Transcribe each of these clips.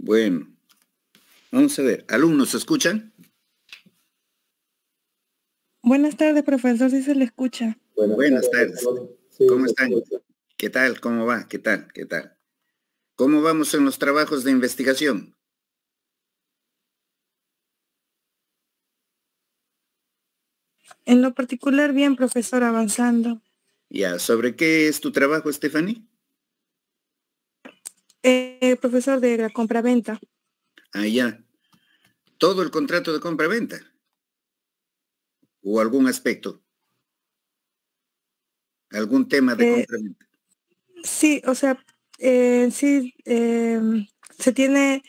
Bueno, vamos a ver. ¿Alumnos se escuchan? Buenas tardes, profesor, sí se le escucha. Buenas tardes. ¿Cómo están? ¿Qué tal? ¿Cómo va? ¿Qué tal? ¿Qué tal? ¿Cómo vamos en los trabajos de investigación? En lo particular, bien, profesor, avanzando. Ya, ¿sobre qué es tu trabajo, Stephanie? Profesor de la compraventa. Ah, ya. ¿Todo el contrato de compra-venta? ¿O algún aspecto? ¿Algún tema de Eh, compra-venta? sí, o sea, sí, se tiene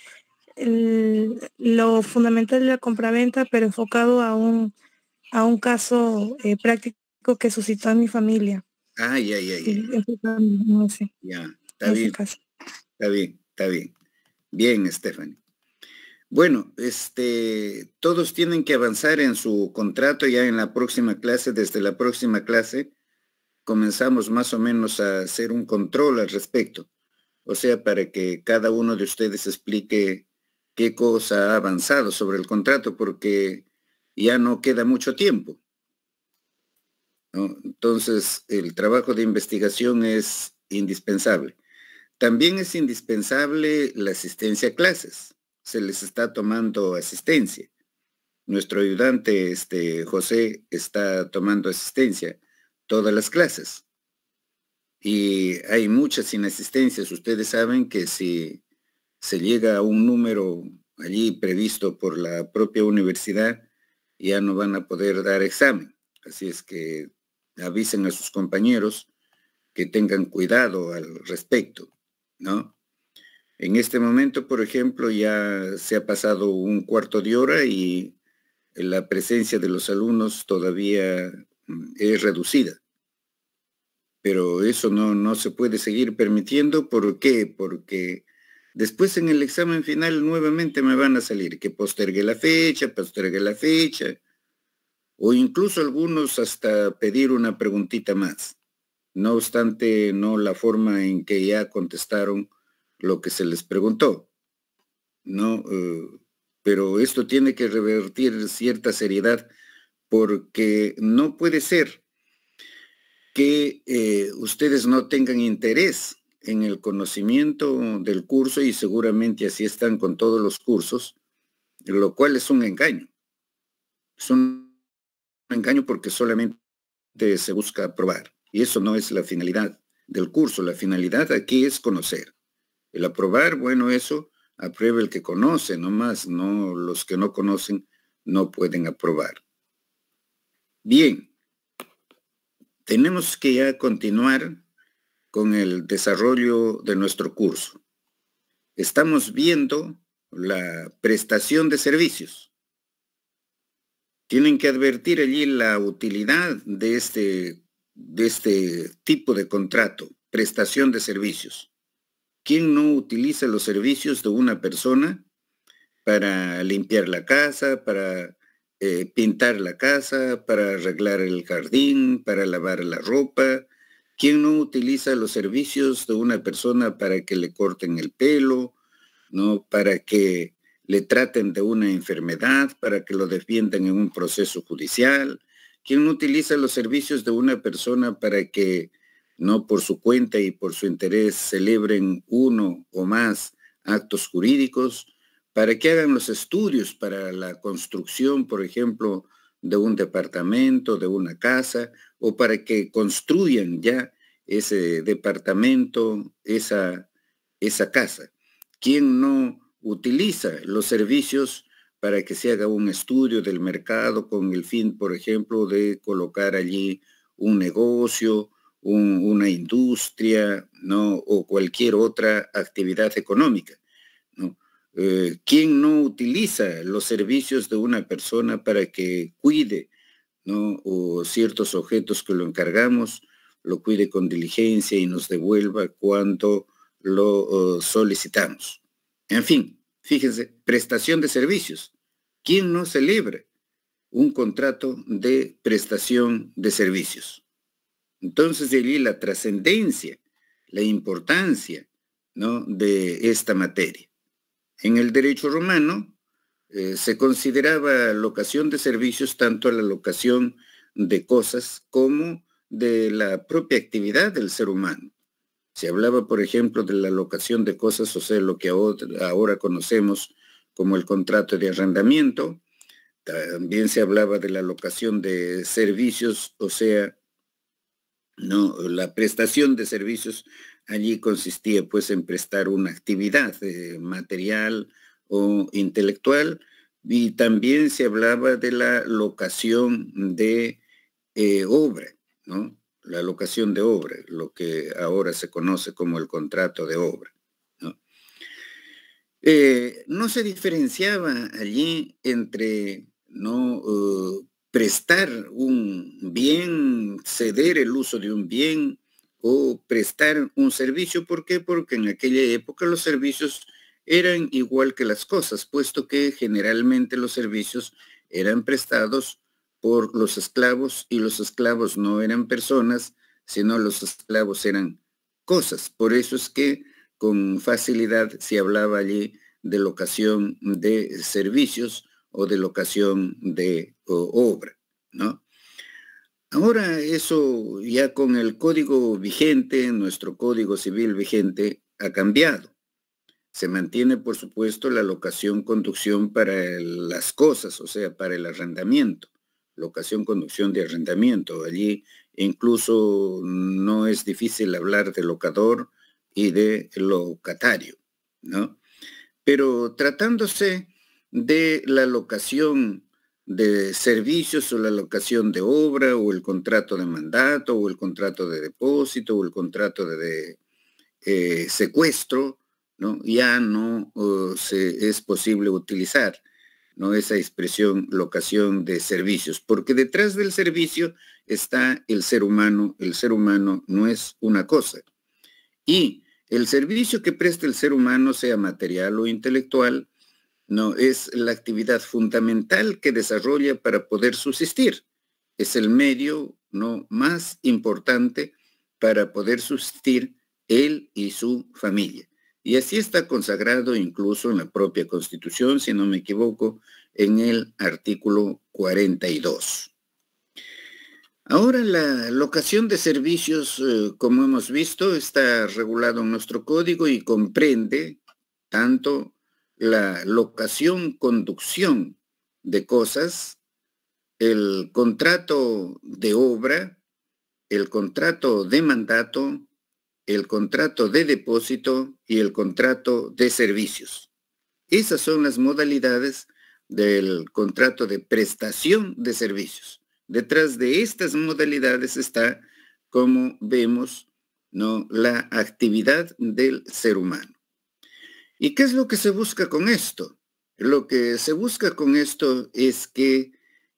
lo fundamental de la compraventa, pero enfocado a un caso práctico que suscitó en mi familia. Ah, ya, ya, ya. Sí, enfocado Ya, está en ese bien, caso. está bien, está bien. Bien, Stephanie. Bueno, todos tienen que avanzar en su contrato ya en la próxima clase. Desde la próxima clase comenzamos más o menos a hacer un control al respecto. O sea, para que cada uno de ustedes explique qué cosa ha avanzado sobre el contrato, porque ya no queda mucho tiempo, ¿no? Entonces, el trabajo de investigación es indispensable. También es indispensable la asistencia a clases. Se les está tomando asistencia. Nuestro ayudante, José, está tomando asistencia todas las clases. Y hay muchas inasistencias. Ustedes saben que si se llega a un número allí previsto por la propia universidad, ya no van a poder dar examen. Así es que avisen a sus compañeros que tengan cuidado al respecto, ¿no? En este momento, por ejemplo, ya se ha pasado un cuarto de hora y la presencia de los alumnos todavía es reducida. Pero eso no se puede seguir permitiendo. ¿Por qué? Porque después en el examen final nuevamente me van a salir que postergue la fecha, o incluso algunos hasta pedir una preguntita más. No obstante, no la forma en que ya contestaron lo que se les preguntó, ¿no? Pero esto tiene que revertir cierta seriedad porque no puede ser que ustedes no tengan interés en el conocimiento del curso, y seguramente así están con todos los cursos, lo cual es un engaño. Es un engaño porque solamente se busca aprobar, y eso no es la finalidad del curso. La finalidad aquí es conocer. El aprobar, bueno, eso aprueba el que conoce, no más, no los que no conocen no pueden aprobar. Bien, tenemos que ya continuar con el desarrollo de nuestro curso. Estamos viendo la prestación de servicios. Tienen que advertir allí la utilidad de este tipo de contrato, prestación de servicios. ¿Quién no utiliza los servicios de una persona para limpiar la casa, para pintar la casa, para arreglar el jardín, para lavar la ropa? ¿Quién no utiliza los servicios de una persona para que le corten el pelo, ¿no? Para que le traten de una enfermedad, para que lo defiendan en un proceso judicial? ¿Quién no utiliza los servicios de una persona para que, no por su cuenta y por su interés, celebren uno o más actos jurídicos, para que hagan los estudios para la construcción, por ejemplo, de un departamento, de una casa, o para que construyan ya ese departamento, esa casa? ¿Quién no utiliza los servicios para que se haga un estudio del mercado con el fin, por ejemplo, de colocar allí un negocio, una industria, ¿no? O cualquier otra actividad económica, ¿no? ¿Quién no utiliza los servicios de una persona para que cuide, ¿no? O ciertos objetos que lo encargamos, lo cuide con diligencia y nos devuelva cuando lo solicitamos? En fin, fíjense, prestación de servicios. ¿Quién no celebra un contrato de prestación de servicios? Entonces, de allí la trascendencia, la importancia, ¿no?, de esta materia. En el derecho romano se consideraba locación de servicios tanto la locación de cosas como de la propia actividad del ser humano. Se hablaba, por ejemplo, de la locación de cosas, o sea, lo que ahora conocemos como el contrato de arrendamiento. También se hablaba de la locación de servicios, o sea, no, la prestación de servicios allí consistía pues en prestar una actividad material o intelectual, y también se hablaba de la locación de obra, ¿no? La locación de obra, lo que ahora se conoce como el contrato de obra, ¿no? No se diferenciaba allí entre no prestar un bien, ceder el uso de un bien o prestar un servicio. ¿Por qué? Porque en aquella época los servicios eran igual que las cosas, puesto que generalmente los servicios eran prestados por los esclavos, y los esclavos no eran personas, sino los esclavos eran cosas. Por eso es que con facilidad se hablaba allí de locación de servicios o de locación de obra, ¿no? Ahora eso ya con el código vigente, nuestro código civil vigente, ha cambiado. Se mantiene, por supuesto, la locación conducción para las cosas, o sea, para el arrendamiento, locación conducción de arrendamiento. Allí incluso no es difícil hablar de locador y de locatario, ¿no? Pero tratándose de la locación de servicios o la locación de obra o el contrato de mandato o el contrato de depósito o el contrato de secuestro, ¿no? Ya no es posible utilizar, ¿no?, esa expresión locación de servicios, porque detrás del servicio está el ser humano no es una cosa. Y el servicio que presta el ser humano, sea material o intelectual, no es la actividad fundamental que desarrolla para poder subsistir. Es el medio no más importante para poder subsistir él y su familia. Y así está consagrado incluso en la propia Constitución, si no me equivoco, en el artículo 42. Ahora la locación de servicios, como hemos visto, está regulado en nuestro código y comprende tanto la locación, conducción de cosas, el contrato de obra, el contrato de mandato, el contrato de depósito y el contrato de servicios. Esas son las modalidades del contrato de prestación de servicios. Detrás de estas modalidades está, como vemos, ¿no?, la actividad del ser humano. ¿Y qué es lo que se busca con esto? Lo que se busca con esto es que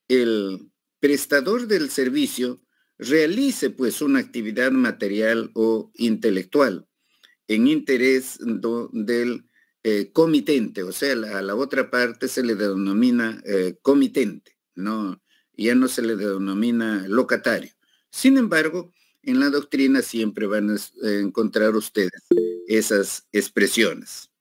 el prestador del servicio realice pues una actividad material o intelectual en interés del comitente, o sea, a la otra parte se le denomina comitente, no, ya no se le denomina locatario. Sin embargo, en la doctrina siempre van a encontrar ustedes esas expresiones.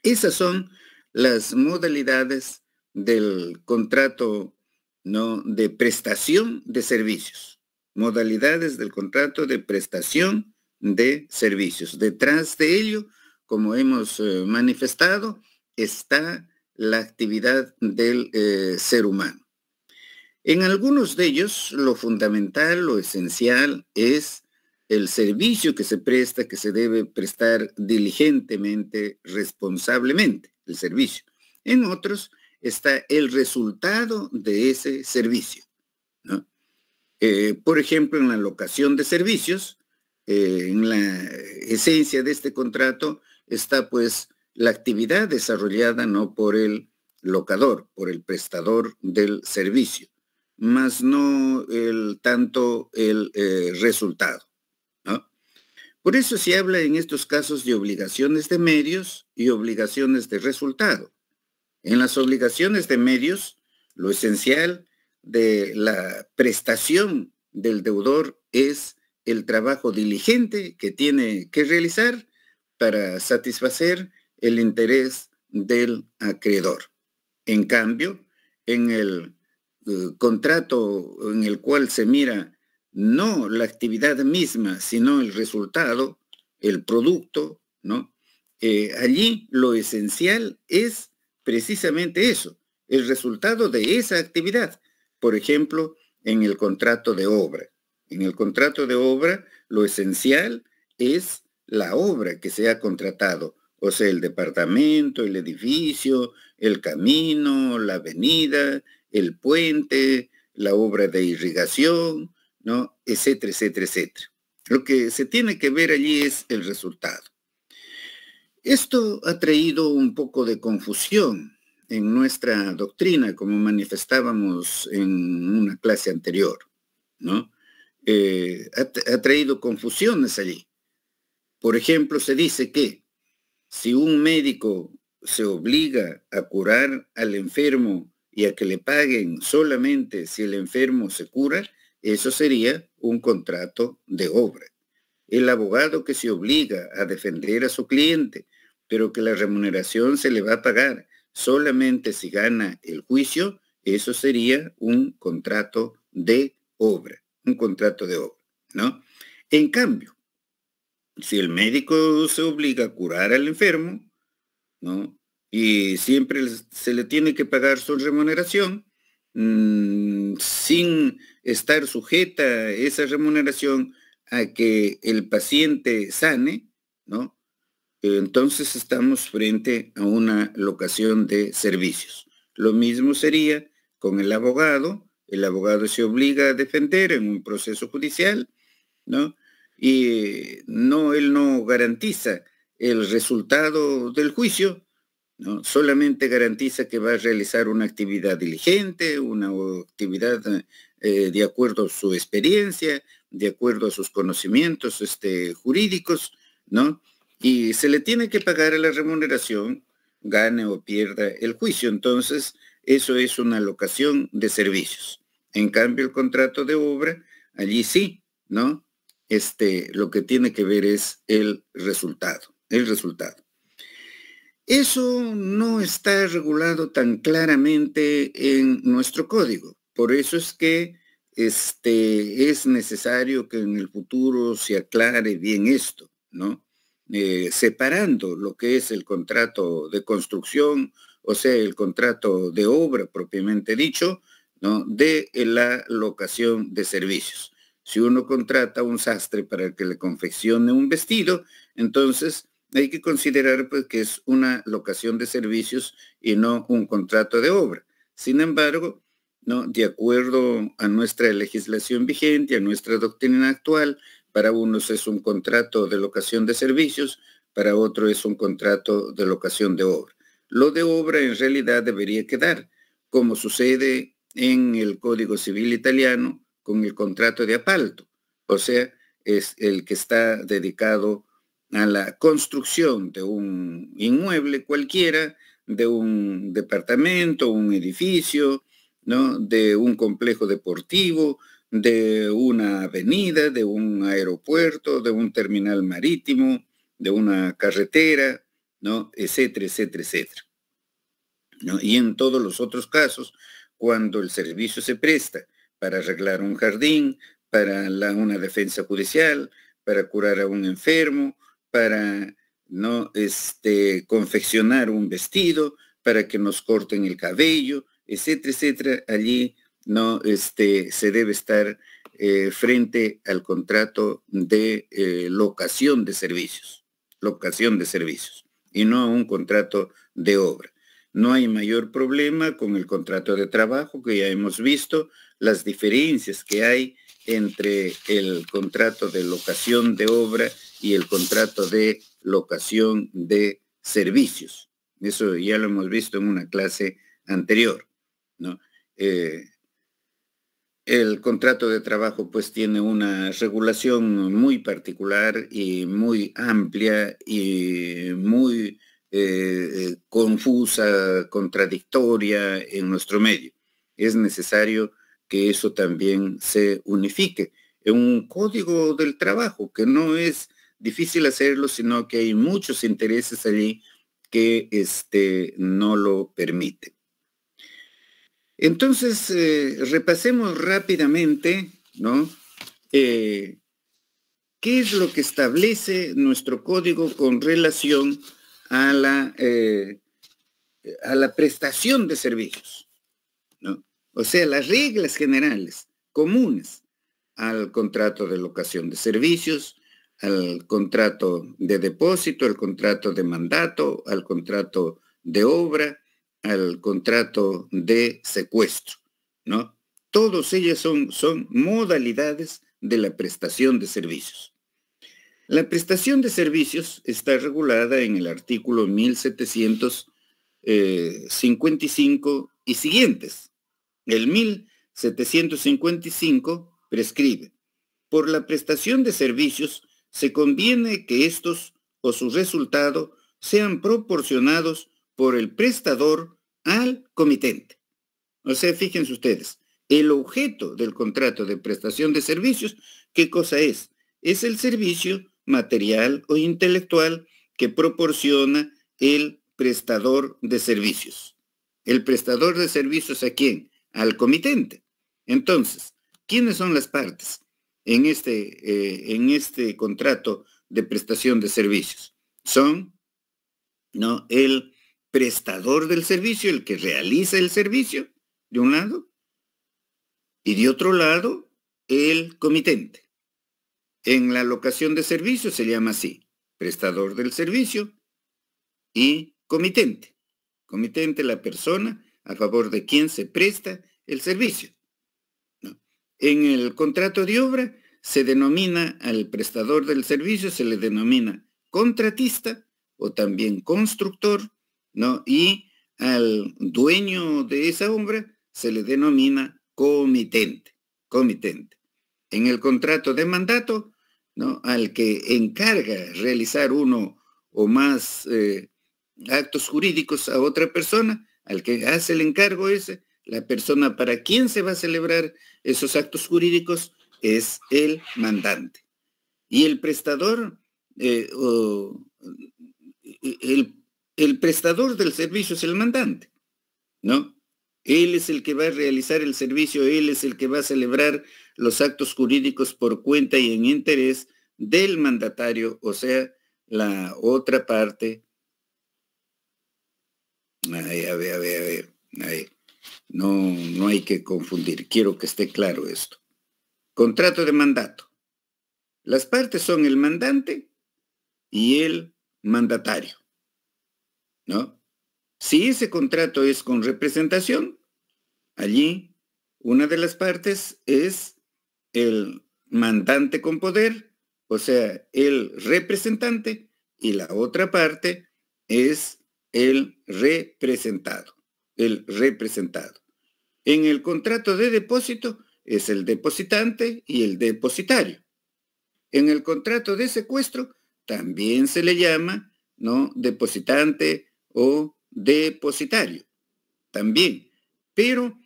Esas son las modalidades del contrato, ¿no?, de prestación de servicios. Modalidades del contrato de prestación de servicios. Detrás de ello, como hemos manifestado, está la actividad del ser humano. En algunos de ellos, lo fundamental, lo esencial, es el servicio que se presta, que se debe prestar diligentemente, responsablemente, el servicio. En otros está el resultado de ese servicio, ¿no? Por ejemplo, en la locación de servicios, en la esencia de este contrato está pues la actividad desarrollada no por el locador, por el prestador del servicio, más no tanto el resultado, ¿no? Por eso se habla en estos casos de obligaciones de medios y obligaciones de resultado. En las obligaciones de medios, lo esencial de la prestación del deudor es el trabajo diligente que tiene que realizar para satisfacer el interés del acreedor. En cambio, en el contrato en el cual se mira no la actividad misma, sino el resultado, el producto, ¿no? Allí lo esencial es precisamente eso, el resultado de esa actividad. Por ejemplo, en el contrato de obra. En el contrato de obra, lo esencial es la obra que se ha contratado, o sea, el departamento, el edificio, el camino, la avenida, el puente, la obra de irrigación, ¿no? Etcétera, etcétera, etcétera. Lo que se tiene que ver allí es el resultado. Esto ha traído un poco de confusión en nuestra doctrina, como manifestábamos en una clase anterior, ¿no? Ha traído confusiones allí. Por ejemplo, se dice que si un médico se obliga a curar al enfermo y a que le paguen solamente si el enfermo se cura, eso sería un contrato de obra. El abogado que se obliga a defender a su cliente, pero que la remuneración se le va a pagar solamente si gana el juicio, eso sería un contrato de obra, ¿no? En cambio, si el médico se obliga a curar al enfermo, ¿no? Y siempre se le tiene que pagar su remuneración, sin estar sujeta esa remuneración a que el paciente sane, ¿no? Entonces estamos frente a una locación de servicios. Lo mismo sería con el abogado se obliga a defender en un proceso judicial, ¿no? Y él no garantiza el resultado del juicio, ¿no? Solamente garantiza que va a realizar una actividad diligente, una actividad de acuerdo a su experiencia, de acuerdo a sus conocimientos jurídicos, ¿no? Y se le tiene que pagar a la remuneración, gane o pierda el juicio. Entonces, eso es una locación de servicios. En cambio, el contrato de obra, allí sí, ¿no? Lo que tiene que ver es el resultado. Eso no está regulado tan claramente en nuestro código. Por eso es que es necesario que en el futuro se aclare bien esto, ¿no? Separando lo que es el contrato de construcción, o sea, el contrato de obra propiamente dicho, ¿no? De la locación de servicios. Si uno contrata a un sastre para que le confeccione un vestido, entonces hay que considerar pues, que es una locación de servicios y no un contrato de obra. Sin embargo, ¿no? De acuerdo a nuestra legislación vigente, a nuestra doctrina actual, para unos es un contrato de locación de servicios, para otro es un contrato de locación de obra. Lo de obra en realidad debería quedar, como sucede en el Código Civil italiano con el contrato de appalto, o sea, es el que está dedicado a la construcción de un inmueble cualquiera, de un departamento, un edificio, ¿no? De un complejo deportivo, de una avenida, de un aeropuerto, de un terminal marítimo, de una carretera, ¿no? Etcétera, etcétera, etcétera, ¿no? Y en todos los otros casos, cuando el servicio se presta para arreglar un jardín, para una defensa judicial, para curar a un enfermo, para no confeccionar un vestido, para que nos corten el cabello, etcétera, etcétera, allí no se debe estar frente al contrato de locación de servicios, y no a un contrato de obra. No hay mayor problema con el contrato de trabajo, que ya hemos visto las diferencias que hay entre el contrato de locación de obra y el contrato de locación de servicios. Eso ya lo hemos visto en una clase anterior, ¿no? El contrato de trabajo pues tiene una regulación muy particular y muy amplia y muy confusa, contradictoria en nuestro medio. Es necesario que eso también se unifique en un código del trabajo, que no es difícil hacerlo, sino que hay muchos intereses allí que no lo permite. Entonces, repasemos rápidamente, ¿no? ¿Qué es lo que establece nuestro código con relación a la prestación de servicios, ¿no? O sea, las reglas generales, comunes al contrato de locación de servicios, al contrato de depósito, al contrato de mandato, al contrato de obra, al contrato de secuestro, ¿no? Todos ellos son modalidades de la prestación de servicios. La prestación de servicios está regulada en el artículo 1755 y siguientes. El 1755 prescribe: por la prestación de servicios se conviene que estos o su resultado sean proporcionados por el prestador al comitente. O sea, fíjense ustedes, el objeto del contrato de prestación de servicios, ¿qué cosa es? Es el servicio material o intelectual que proporciona el prestador de servicios. ¿El prestador de servicios a quién? Al comitente. Entonces, ¿quiénes son las partes en este contrato de prestación de servicios? Son, ¿no?, el prestador del servicio, el que realiza el servicio, de un lado, y de otro lado, el comitente. En la locación de servicios se llama así: prestador del servicio y comitente. Comitente, la persona a favor de quien se presta el servicio, ¿no? En el contrato de obra se denomina al prestador del servicio, se le denomina contratista o también constructor, ¿no? Y al dueño de esa obra se le denomina comitente. En el contrato de mandato, ¿no?, al que encarga realizar uno o más actos jurídicos a otra persona, al que hace el encargo ese, la persona para quien se va a celebrar esos actos jurídicos es el mandante. Y el prestador, el prestador del servicio es el mandante, ¿no? Él es el que va a realizar el servicio, él es el que va a celebrar los actos jurídicos por cuenta y en interés del mandatario, o sea, la otra parte. A ver. No hay que confundir, quiero que esté claro esto. Contrato de mandato. Las partes son el mandante y el mandatario, ¿no? Si ese contrato es con representación, allí una de las partes es el mandante con poder, o sea, el representante, y la otra parte es el representado. En el contrato de depósito es el depositante y el depositario. En el contrato de secuestro también se le llama, ¿no?, depositante o depositario, también. Pero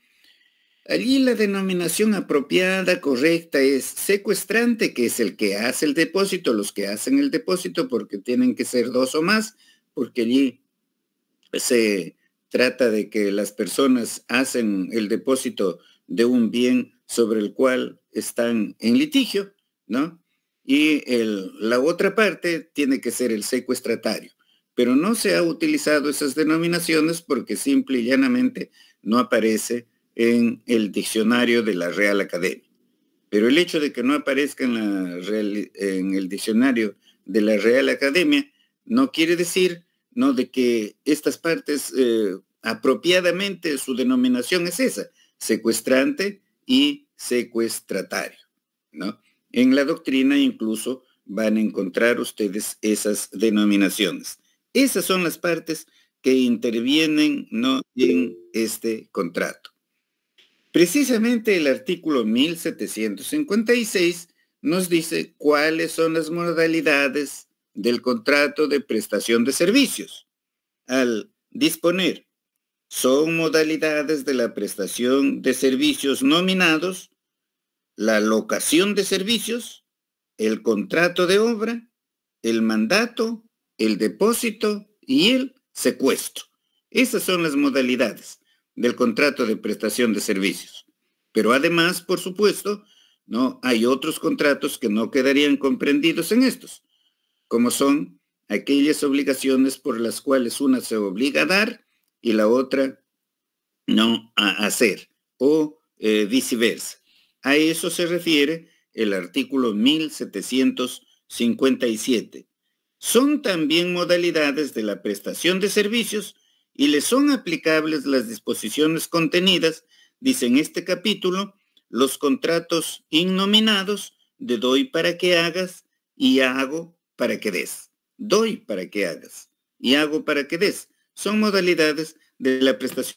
allí la denominación apropiada, correcta, es secuestrante, que es el que hace el depósito, los que hacen el depósito, porque tienen que ser dos o más, porque allí se trata de que las personas hacen el depósito de un bien sobre el cual están en litigio, ¿no? Y la otra parte tiene que ser el secuestratario. Pero no se ha utilizado esas denominaciones porque simple y llanamente no aparece en el diccionario de la Real Academia. Pero el hecho de que no aparezca en el diccionario de la Real Academia no quiere decir, ¿no?, de que estas partes apropiadamente su denominación es esa: secuestrante y secuestratario, ¿no? En la doctrina incluso van a encontrar ustedes esas denominaciones. Esas son las partes que intervienen, ¿no?, en este contrato. Precisamente el artículo 1756 nos dice cuáles son las modalidades del contrato de prestación de servicios. Al disponer: son modalidades de la prestación de servicios nominados la locación de servicios, el contrato de obra, el mandato, el depósito y el secuestro. Esas son las modalidades del contrato de prestación de servicios. Pero además, por supuesto, ¿no? Hay otros contratos que no quedarían comprendidos en estos, como son aquellas obligaciones por las cuales una se obliga a dar y la otra no a hacer, o viceversa. A eso se refiere el artículo 1757. Son también modalidades de la prestación de servicios y les son aplicables las disposiciones contenidas, dice en este capítulo, los contratos innominados de doy para que hagas y hago para que des. Doy para que hagas y hago para que des. Son modalidades de la prestación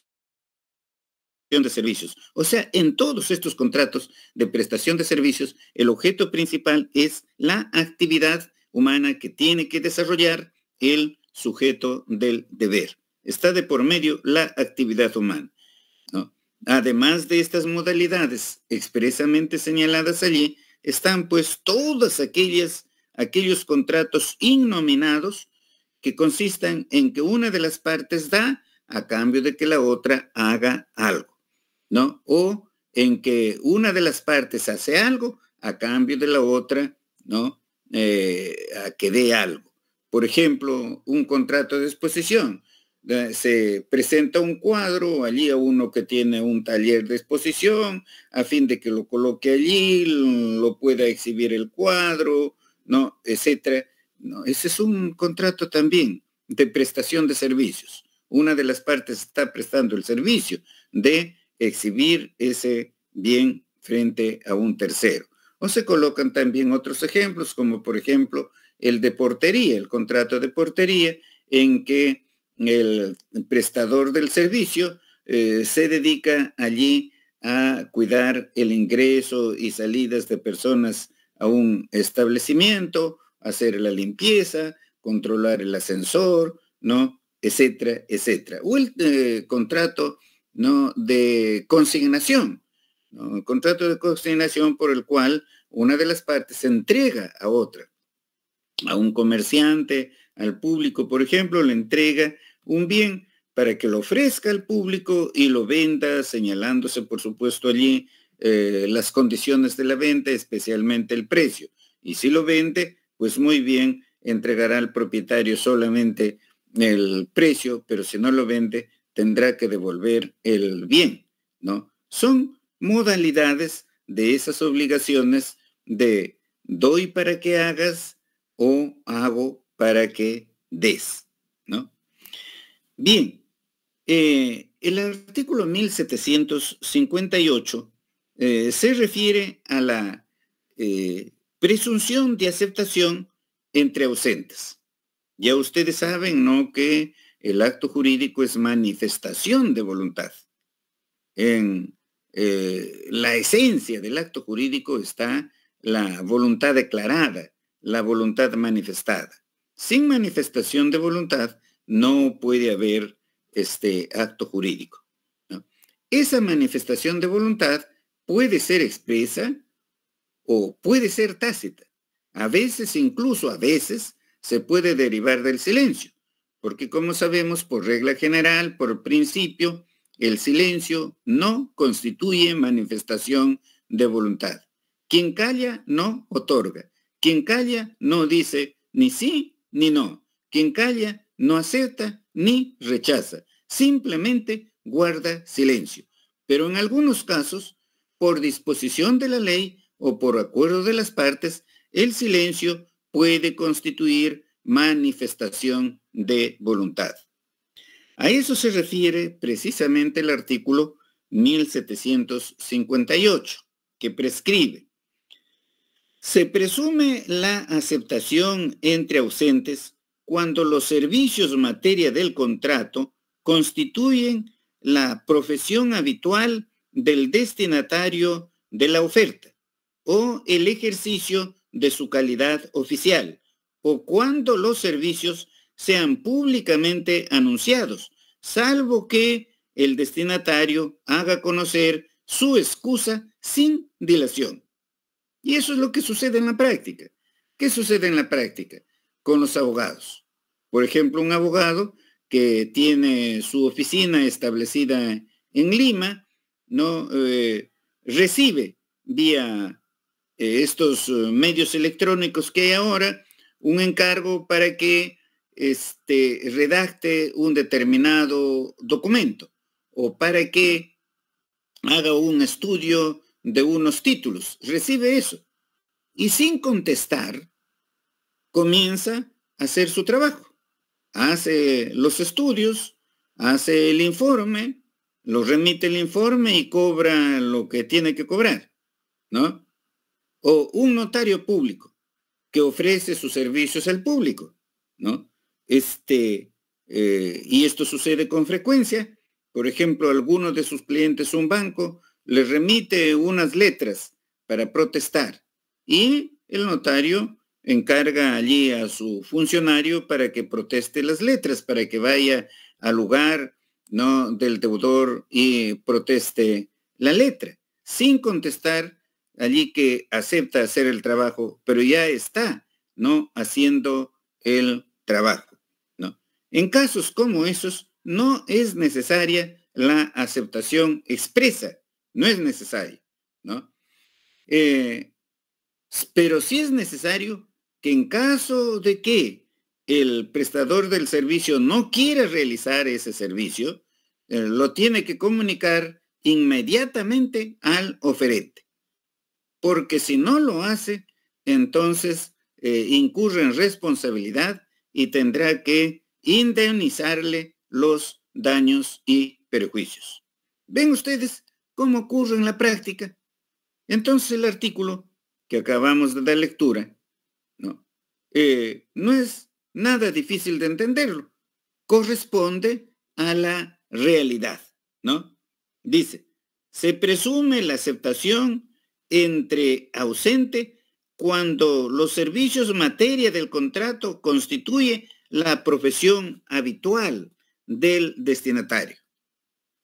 de servicios. O sea, en todos estos contratos de prestación de servicios, el objeto principal es la actividad humana que tiene que desarrollar el sujeto del deber. Está de por medio la actividad humana, ¿no? Además de estas modalidades expresamente señaladas allí, están pues todas aquellos contratos innominados que consistan en que una de las partes da a cambio de que la otra haga algo, ¿no? O en que una de las partes hace algo a cambio de la otra, ¿no? A que dé algo. Por ejemplo, un contrato de exposición. Se presenta un cuadro allí a uno que tiene un taller de exposición a fin de que lo coloque allí, lo pueda exhibir el cuadro, ¿no? Etcétera. ¿No? Ese es un contrato también de prestación de servicios. Una de las partes está prestando el servicio de exhibir ese bien frente a un tercero. O se colocan también otros ejemplos, como por ejemplo el de portería, el contrato de portería, en que el prestador del servicio se dedica allí a cuidar el ingreso y salidas de personas a un establecimiento, hacer la limpieza, controlar el ascensor, ¿no? Etcétera, etcétera. O el contrato, ¿no? De consignación, ¿no? El contrato de consignación por el cual una de las partes se entrega a otra, a un comerciante, al público, por ejemplo, le entrega un bien para que lo ofrezca al público y lo venda, señalándose, por supuesto, allí las condiciones de la venta, especialmente el precio. Y si lo vende, pues muy bien, entregará al propietario solamente el precio, pero si no lo vende, tendrá que devolver el bien, ¿no? Son modalidades de esas obligaciones de doy para que hagas o hago para que des, ¿no? Bien, el artículo 1758 se refiere a la presunción de aceptación entre ausentes. Ya ustedes saben, ¿no?, que el acto jurídico es manifestación de voluntad. En la esencia del acto jurídico está la voluntad declarada, la voluntad manifestada. Sin manifestación de voluntad no puede haber acto jurídico, ¿no? Esa manifestación de voluntad puede ser expresa o puede ser tácita. A veces, incluso a veces, se puede derivar del silencio, porque como sabemos, por regla general, por principio, el silencio no constituye manifestación de voluntad. Quien calla no otorga. Quien calla no dice ni sí ni no. Quien calla no acepta ni rechaza. Simplemente guarda silencio. Pero en algunos casos, por disposición de la ley o por acuerdo de las partes, el silencio puede constituir manifestación de voluntad. A eso se refiere precisamente el artículo 1758, que prescribe: se presume la aceptación entre ausentes cuando los servicios materia del contrato constituyen la profesión habitual del destinatario de la oferta o el ejercicio de su calidad oficial, o cuando los servicios sean públicamente anunciados, salvo que el destinatario haga conocer su excusa sin dilación. Y eso es lo que sucede en la práctica. ¿Qué sucede en la práctica con los abogados? Por ejemplo, un abogado que tiene su oficina establecida en Lima, ¿no? Recibe vía estos medios electrónicos que hay ahora un encargo para que redacte un determinado documento o para que haga un estudio de unos títulos. Recibe eso y sin contestar comienza a hacer su trabajo. Hace los estudios, hace el informe, lo remite el informe y cobra lo que tiene que cobrar, ¿no? O un notario público que ofrece sus servicios al público, ¿no? Y esto sucede con frecuencia. Por ejemplo, alguno de sus clientes, un banco, le remite unas letras para protestar y el notario encarga allí a su funcionario para que proteste las letras, para que vaya al lugar, ¿no?, del deudor y proteste la letra, sin contestar allí que acepta hacer el trabajo, pero ya está, ¿no?, haciendo el trabajo, ¿no? En casos como esos, no es necesaria la aceptación expresa, no es necesario, ¿no? Pero sí es necesario que en caso de que el prestador del servicio no quiera realizar ese servicio, lo tiene que comunicar inmediatamente al oferente. Porque si no lo hace, entonces incurre en responsabilidad y tendrá que indemnizarle los daños y perjuicios. ¿Ven ustedes cómo ocurre en la práctica? Entonces el artículo que acabamos de dar lectura, ¿no? No es nada difícil de entenderlo. Corresponde a la realidad, ¿no? Dice, se presume la aceptación entre ausente cuando los servicios materia del contrato constituye la profesión habitual del destinatario,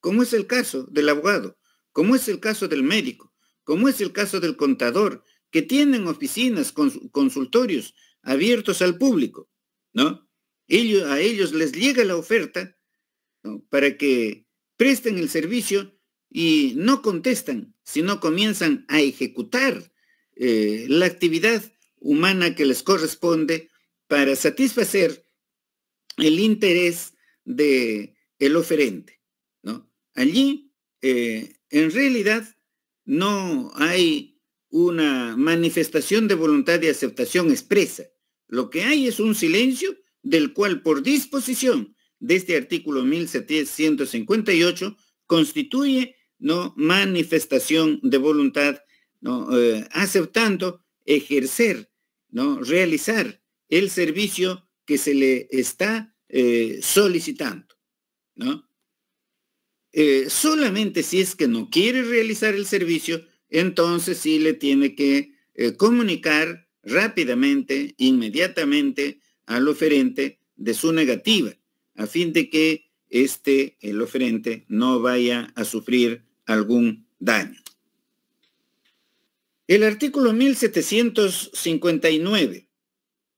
como es el caso del abogado, como es el caso del médico, como es el caso del contador, que tienen oficinas, consultorios abiertos al público, ¿no? A ellos les llega la oferta, ¿no?, para que presten el servicio y no contestan, sino comienzan a ejecutar la actividad humana que les corresponde para satisfacer el interés del oferente, ¿no? Allí, en realidad, no hay una manifestación de voluntad de aceptación expresa. Lo que hay es un silencio del cual, por disposición de este artículo 1758, constituye, ¿no?, manifestación de voluntad, ¿no?, aceptando ejercer, ¿no?, realizar el servicio que se le está solicitando, ¿no? Solamente si es que no quiere realizar el servicio, entonces sí le tiene que comunicar rápidamente, inmediatamente al oferente de su negativa, a fin de que el oferente no vaya a sufrir algún daño. El artículo 1759.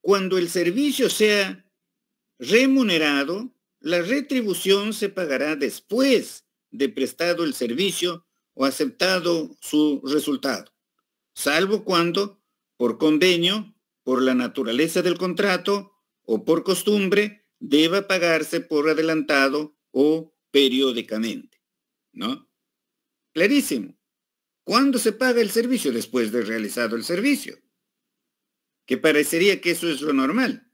Cuando el servicio sea remunerado, la retribución se pagará después de prestado el servicio o aceptado su resultado, salvo cuando, por convenio, por la naturaleza del contrato o por costumbre, deba pagarse por adelantado o periódicamente, ¿no? Clarísimo. ¿Cuándo se paga el servicio? Después de realizado el servicio. Que parecería que eso es lo normal,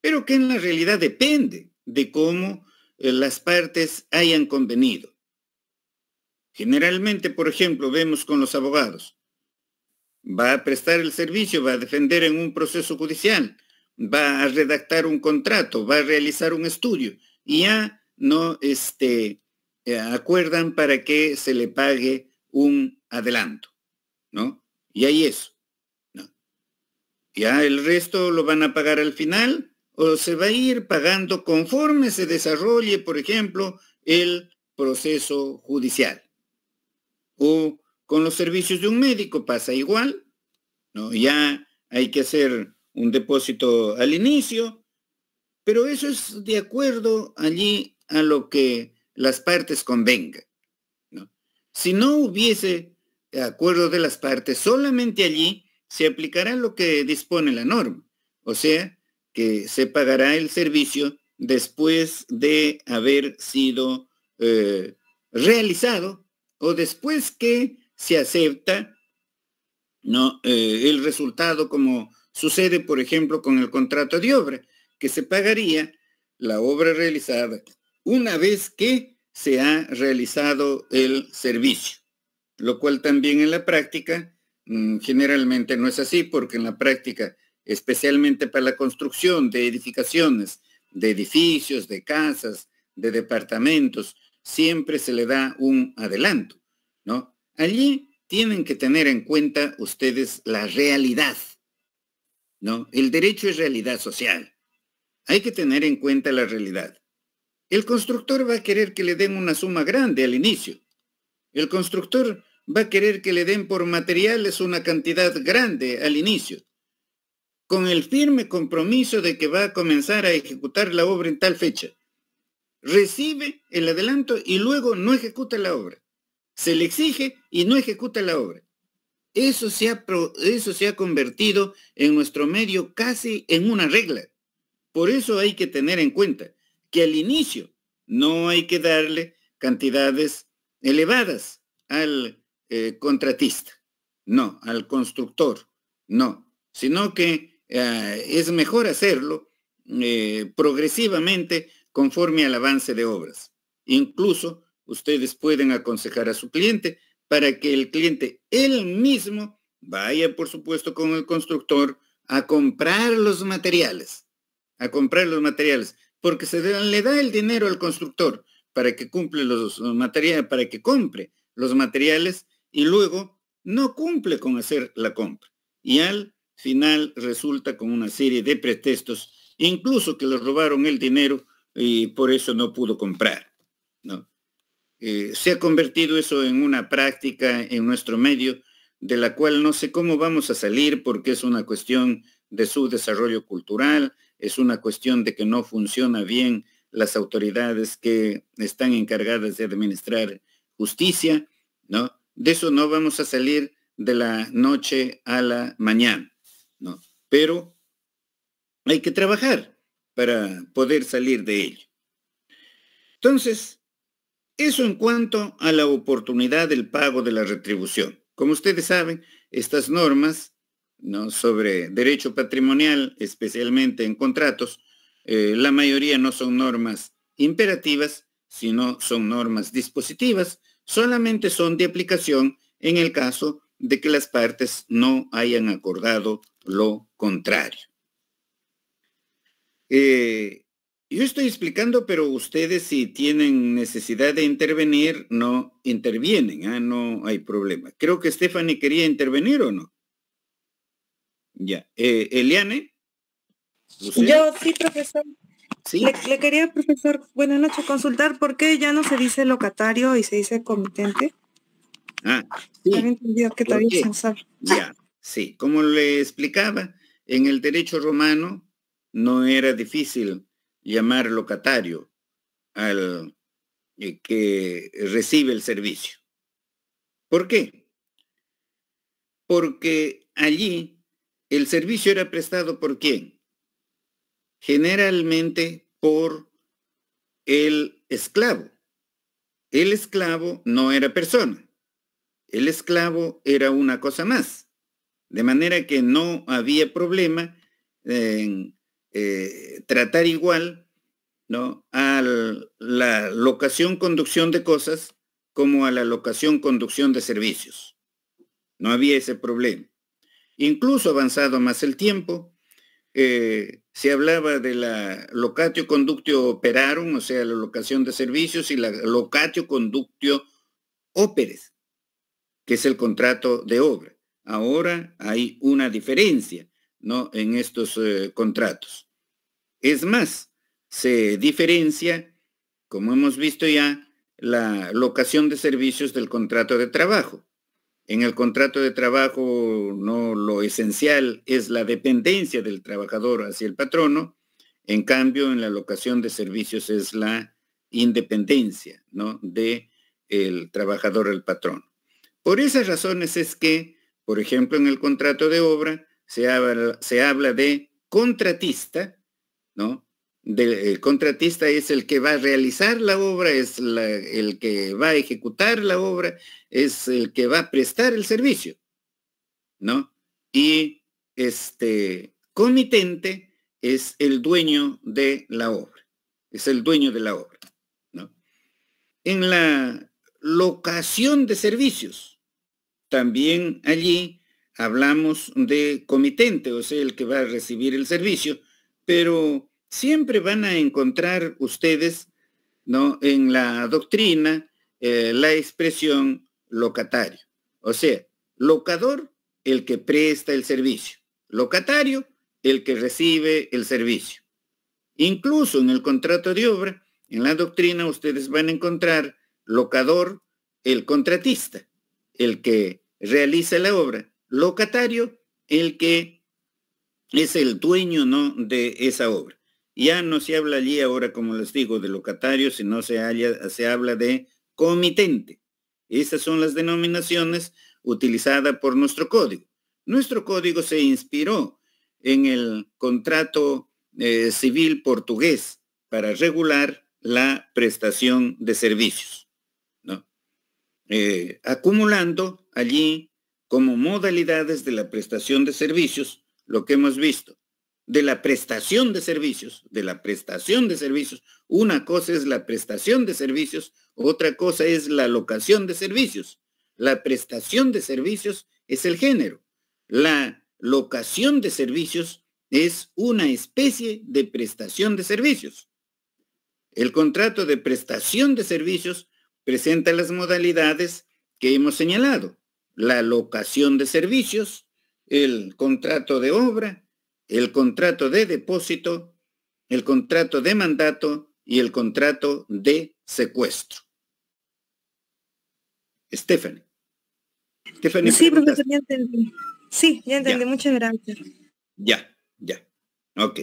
pero que en la realidad depende de cómo las partes hayan convenido. Generalmente, por ejemplo, vemos con los abogados, va a prestar el servicio, va a defender en un proceso judicial, va a redactar un contrato, va a realizar un estudio y ya no acuerdan para que se le pague un adelanto, ¿no? Y hay eso, ¿no? Ya el resto lo van a pagar al final o se va a ir pagando conforme se desarrolle, por ejemplo, el proceso judicial. O con los servicios de un médico pasa igual, ¿no? Ya hay que hacer un depósito al inicio Pero eso es de acuerdo allí a lo que las partes convengan, ¿no? Si no hubiese acuerdo de las partes, solamente allí se aplicará lo que dispone la norma, o sea, que se pagará el servicio después de haber sido realizado o después que se acepta, ¿no? El resultado, como sucede, por ejemplo, con el contrato de obra, que se pagaría la obra realizada una vez que se ha realizado el servicio, lo cual también en la práctica generalmente no es así, porque en la práctica, especialmente para la construcción de edificaciones, de edificios, de casas, de departamentos, siempre se le da un adelanto, ¿no? Allí tienen que tener en cuenta ustedes la realidad, ¿no? El derecho es realidad social. Hay que tener en cuenta la realidad. El constructor va a querer que le den una suma grande al inicio. El constructor va a querer que le den por materiales una cantidad grande al inicio, con el firme compromiso de que va a comenzar a ejecutar la obra en tal fecha. Recibe el adelanto y luego no ejecuta la obra. Se le exige y no ejecuta la obra. Eso se ha convertido en nuestro medio casi en una regla. Por eso hay que tener en cuenta que al inicio no hay que darle cantidades elevadas al contratista, no, al constructor, no, sino que es mejor hacerlo progresivamente conforme al avance de obras. Incluso ustedes pueden aconsejar a su cliente para que el cliente él mismo vaya, por supuesto, con el constructor a comprar los materiales, porque le da el dinero al constructor para que cumple los materiales, para que compre los materiales y luego no cumple con hacer la compra. Y al final resulta con una serie de pretextos, incluso que le robaron el dinero y por eso no pudo comprar, ¿no? Se ha convertido eso en una práctica en nuestro medio, de la cual no sé cómo vamos a salir porque es una cuestión de su desarrollo cultural, es una cuestión de que no funciona bien las autoridades que están encargadas de administrar justicia, ¿no? De eso no vamos a salir de la noche a la mañana, ¿no? Pero hay que trabajar para poder salir de ello. Entonces, eso en cuanto a la oportunidad del pago de la retribución. Como ustedes saben, estas normas, ¿no?, sobre derecho patrimonial, especialmente en contratos, la mayoría no son normas imperativas, sino son normas dispositivas, solamente son de aplicación en el caso de que las partes no hayan acordado lo contrario. Yo estoy explicando, pero ustedes si tienen necesidad de intervenir, no intervienen, no hay problema. Creo que Stephanie quería intervenir, ¿o no? Ya. Eliane. ¿Usted? Yo sí, profesor. ¿Sí? Le quería, profesor, buenas noches, consultar por qué ya no se dice locatario y se dice comitente. Sí. Había entendido que todavía se usaba. Ya, sí. Como le explicaba, en el derecho romano no era difícil llamar locatario al que recibe el servicio. ¿Por qué? Porque allí el servicio era prestado ¿por quién? Generalmente por el esclavo. El esclavo no era persona. El esclavo era una cosa más. De manera que no había problema en tratar igual, ¿no?, a la locación-conducción de cosas como a la locación-conducción de servicios. No había ese problema. Incluso avanzado más el tiempo, se hablaba de la locatio conductio operarum, o sea, la locación de servicios, y la locatio conductio operes, que es el contrato de obra. Ahora hay una diferencia, ¿no?, en estos contratos. Es más, se diferencia, como hemos visto ya, la locación de servicios del contrato de trabajo. En el contrato de trabajo, no, lo esencial es la dependencia del trabajador hacia el patrono. En cambio, en la locación de servicios es la independencia, ¿no?, de el trabajador al patrón. Por esas razones es que, por ejemplo, en el contrato de obra se habla de contratista, ¿no? El contratista es el que va a realizar la obra, es el que va a ejecutar la obra, es el que va a prestar el servicio, ¿no? Y comitente es el dueño de la obra, es el dueño de la obra, ¿no? En la locación de servicios, también allí hablamos de comitente, o sea, el que va a recibir el servicio, pero siempre van a encontrar ustedes, ¿no?, en la doctrina la expresión locatario. O sea, locador, el que presta el servicio. Locatario, el que recibe el servicio. Incluso en el contrato de obra, en la doctrina ustedes van a encontrar locador, el contratista, el que realiza la obra. Locatario, el que es el dueño, ¿no?, de esa obra. Ya no se habla allí ahora, como les digo, de locatario, sino se habla de comitente. Esas son las denominaciones utilizadas por nuestro código. Nuestro código se inspiró en el contrato civil portugués para regular la prestación de servicios, ¿no? Acumulando allí como modalidades de la prestación de servicios lo que hemos visto. De la prestación de servicios, una cosa es la prestación de servicios, otra cosa es la locación de servicios. La prestación de servicios es el género. La locación de servicios es una especie de prestación de servicios. El contrato de prestación de servicios presenta las modalidades que hemos señalado. La locación de servicios, el contrato de obra, el contrato de depósito, el contrato de mandato y el contrato de secuestro. Stephanie. Sí, profesor, ya entendí. Sí, ya entendí. Ya. Muchas gracias. Ya. Ok.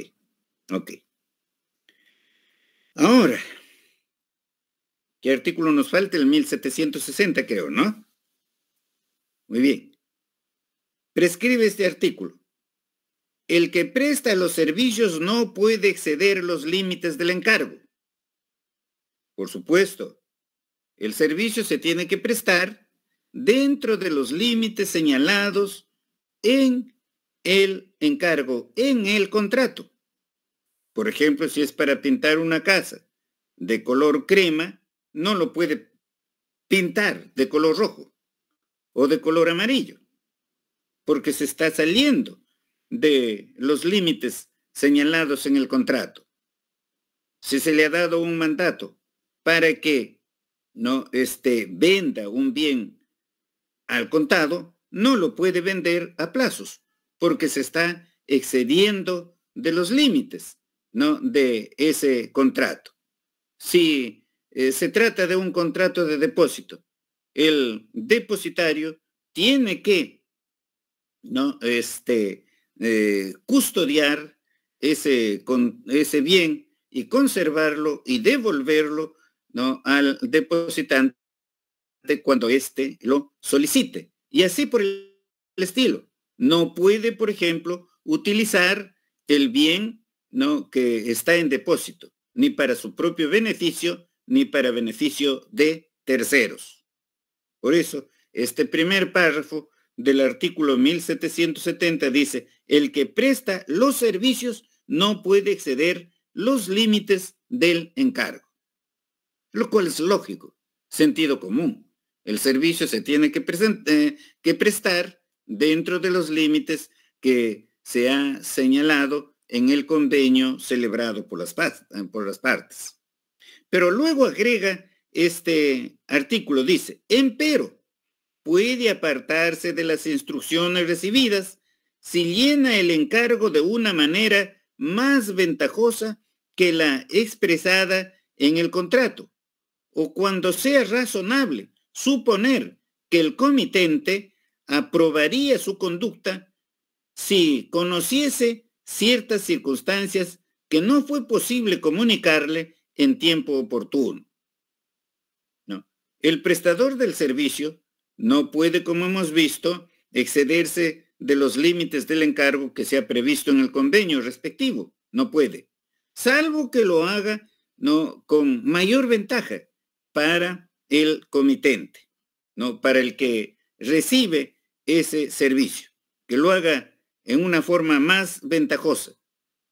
Ahora, ¿qué artículo nos falta? El 1760, creo, ¿no? Muy bien. Prescribe este artículo. El que presta los servicios no puede exceder los límites del encargo. Por supuesto, el servicio se tiene que prestar dentro de los límites señalados en el encargo, en el contrato. Por ejemplo, si es para pintar una casa de color crema, no lo puede pintar de color rojo o de color amarillo, porque se está saliendo de los límites señalados en el contrato. Si se le ha dado un mandato para que no venda un bien al contado, no lo puede vender a plazos, porque se está excediendo de los límites, ¿no?, de ese contrato. Si se trata de un contrato de depósito, el depositario tiene que, ¿no?, custodiar ese bien y conservarlo y devolverlo, ¿no?, al depositante cuando éste lo solicite. Y así por el estilo. No puede, por ejemplo, utilizar el bien, ¿no?, que está en depósito, ni para su propio beneficio, ni para beneficio de terceros. Por eso, este primer párrafo del artículo 1770 dice: el que presta los servicios no puede exceder los límites del encargo. Lo cual es lógico, sentido común. El servicio se tiene que prestar dentro de los límites que se ha señalado en el convenio celebrado por las partes. Pero luego agrega este artículo, dice: empero, puede apartarse de las instrucciones recibidas si llena el encargo de una manera más ventajosa que la expresada en el contrato, o cuando sea razonable suponer que el comitente aprobaría su conducta si conociese ciertas circunstancias que no fue posible comunicarle en tiempo oportuno. ¿No? El prestador del servicio no puede, como hemos visto, excederse de los límites del encargo que se ha previsto en el convenio respectivo. No puede. Salvo que lo haga ¿no? con mayor ventaja para el comitente, ¿no? Para el que recibe ese servicio. Que lo haga en una forma más ventajosa.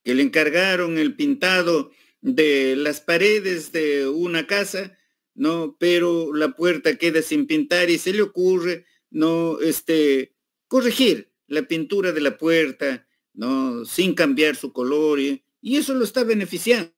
Que le encargaron el pintado de las paredes de una casa, ¿no? Pero la puerta queda sin pintar y se le ocurre, ¿no? Corregir la pintura de la puerta, ¿no? Sin cambiar su color y eso lo está beneficiando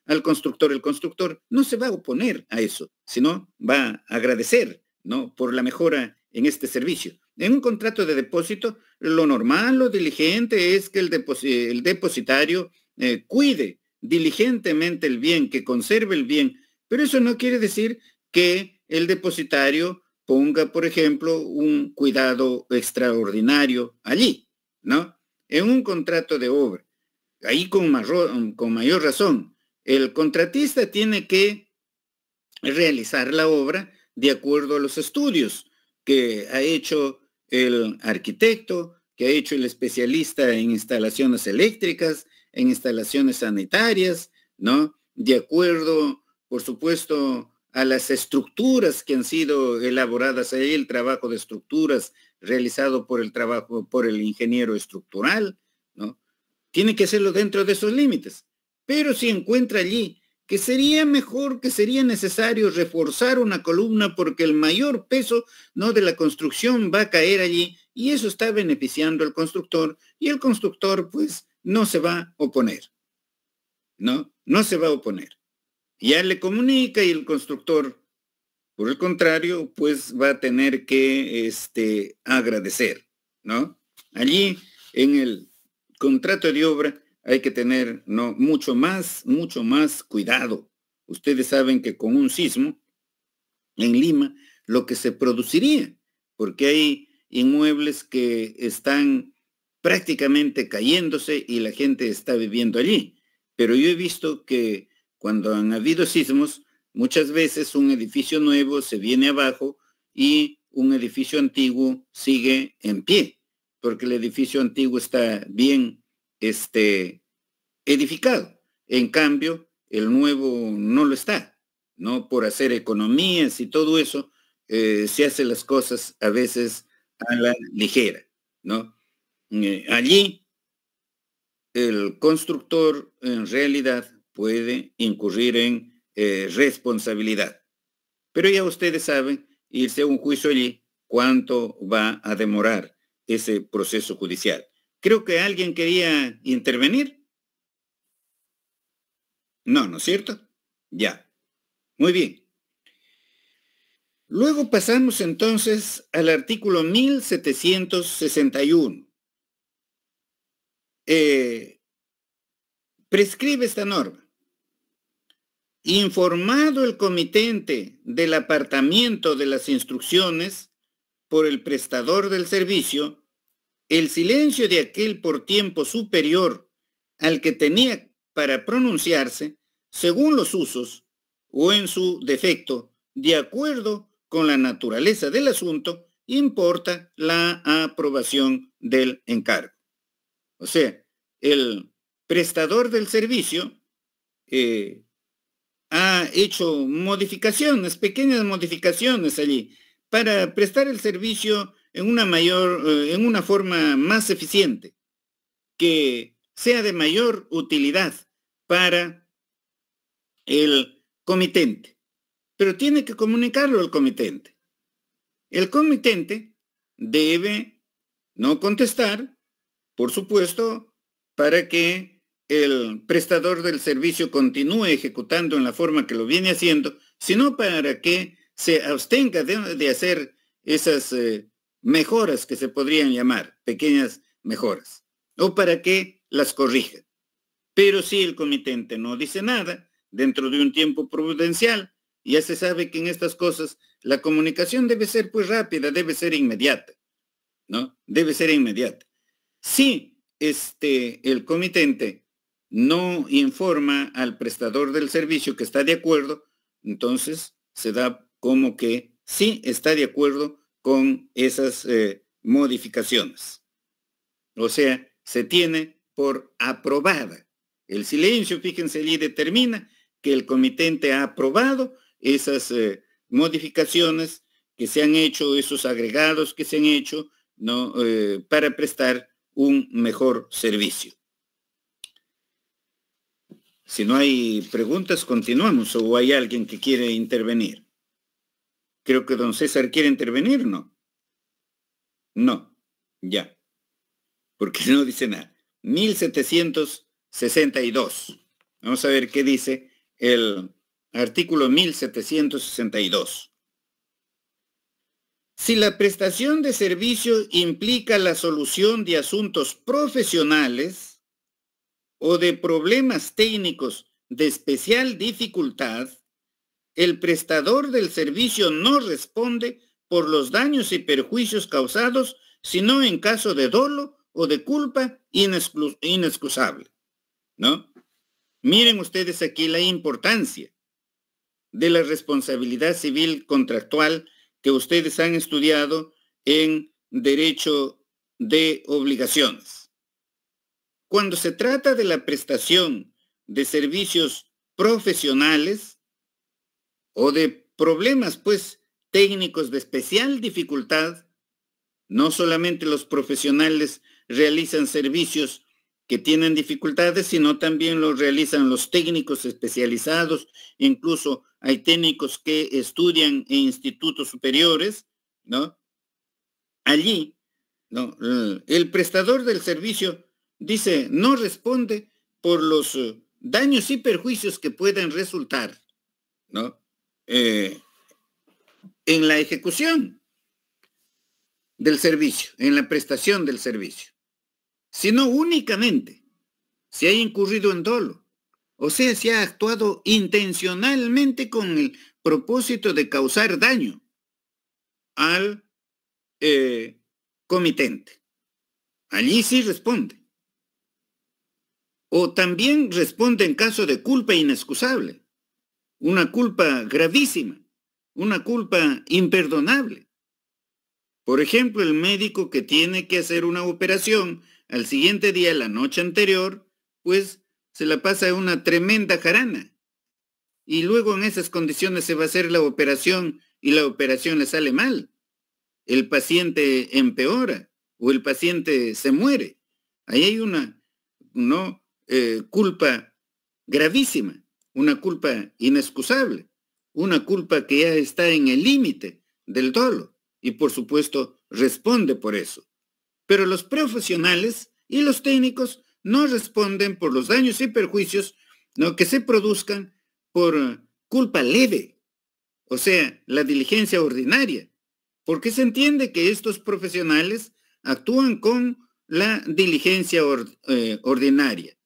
al constructor. El constructor no se va a oponer a eso, sino va a agradecer, ¿no? Por la mejora en este servicio. En un contrato de depósito, lo normal, lo diligente es que el depositario cuide diligentemente el bien, que conserve el bien, pero eso no quiere decir que el depositario ponga, por ejemplo, un cuidado extraordinario allí, ¿no? En un contrato de obra, ahí con mayor razón, el contratista tiene que realizar la obra de acuerdo a los estudios que ha hecho el arquitecto, que ha hecho el especialista en instalaciones eléctricas, en instalaciones sanitarias, ¿no? De acuerdo, por supuesto, a las estructuras que han sido elaboradas ahí, el trabajo de estructuras realizado por el ingeniero estructural, ¿no? Tiene que hacerlo dentro de esos límites. Pero si encuentra allí que sería mejor, que sería necesario reforzar una columna porque el mayor peso, ¿no? de la construcción va a caer allí y eso está beneficiando al constructor y el constructor pues no se va a oponer, ¿no? No se va a oponer. Ya le comunica y el constructor, por el contrario, pues va a tener que agradecer, ¿no? Allí en el contrato de obra hay que tener ¿no? mucho más cuidado. Ustedes saben que con un sismo en Lima, lo que se produciría, porque hay inmuebles que están prácticamente cayéndose y la gente está viviendo allí. Pero yo he visto que cuando han habido sismos, muchas veces un edificio nuevo se viene abajo y un edificio antiguo sigue en pie, porque el edificio antiguo está bien edificado. En cambio, el nuevo no lo está, ¿no? Por hacer economías y todo eso, se hacen las cosas a veces a la ligera, ¿no? Allí, el constructor en realidad puede incurrir en responsabilidad. Pero ya ustedes saben, irse a un juicio allí, cuánto va a demorar ese proceso judicial. Creo que alguien quería intervenir. No, ¿no es cierto? Ya. Muy bien. Luego pasamos entonces al artículo 1761. Prescribe esta norma. Informado el comitente del apartamiento de las instrucciones por el prestador del servicio, el silencio de aquel por tiempo superior al que tenía para pronunciarse, según los usos, o en su defecto, de acuerdo con la naturaleza del asunto, importa la aprobación del encargo. O sea, el prestador del servicio ha hecho modificaciones, pequeñas modificaciones allí, para prestar el servicio en una forma más eficiente, que sea de mayor utilidad para el comitente. Pero tiene que comunicarlo al comitente. El comitente debe no contestar, por supuesto, para que el prestador del servicio continúe ejecutando en la forma que lo viene haciendo, sino para que se abstenga de hacer esas mejoras que se podrían llamar pequeñas mejoras, o para que las corrija. Pero si el comitente no dice nada, dentro de un tiempo prudencial, ya se sabe que en estas cosas la comunicación debe ser pues rápida, debe ser inmediata, ¿no? Debe ser inmediata. Si el comitente no informa al prestador del servicio que está de acuerdo, entonces se da como que sí está de acuerdo con esas modificaciones. O sea, se tiene por aprobada. El silencio, fíjense, allí determina que el comitente ha aprobado esas modificaciones que se han hecho, esos agregados que se han hecho, ¿no? Para prestar un mejor servicio. Si no hay preguntas, continuamos, o hay alguien que quiere intervenir. Creo que don César quiere intervenir, ¿no? No, ya. Porque no dice nada. 1762. Vamos a ver qué dice el artículo 1762. Si la prestación de servicio implica la solución de asuntos profesionales o de problemas técnicos de especial dificultad, el prestador del servicio no responde por los daños y perjuicios causados, sino en caso de dolo o de culpa inexcusable, ¿no? Miren ustedes aquí la importancia de la responsabilidad civil contractual que ustedes han estudiado en Derecho de Obligaciones. Cuando se trata de la prestación de servicios profesionales o de problemas, pues, técnicos de especial dificultad, no solamente los profesionales realizan servicios que tienen dificultades, sino también los realizan los técnicos especializados, incluso hay técnicos que estudian en institutos superiores, ¿no? Allí, ¿no? El prestador del servicio dice, no responde por los daños y perjuicios que pueden resultar, ¿no? En la ejecución del servicio, en la prestación del servicio, sino únicamente si ha incurrido en dolo, o sea, si ha actuado intencionalmente con el propósito de causar daño al comitente. Allí sí responde. O también responde en caso de culpa inexcusable, una culpa gravísima, una culpa imperdonable. Por ejemplo, el médico que tiene que hacer una operación al siguiente día, la noche anterior, pues se la pasa una tremenda jarana. Y luego en esas condiciones se va a hacer la operación y la operación le sale mal. El paciente empeora o el paciente se muere. Ahí hay una culpa gravísima, una culpa inexcusable, una culpa que ya está en el límite del dolo y por supuesto responde por eso. Pero los profesionales y los técnicos no responden por los daños y perjuicios, ¿no?, que se produzcan por culpa leve, o sea, la diligencia ordinaria, porque se entiende que estos profesionales actúan con la diligencia ordinaria.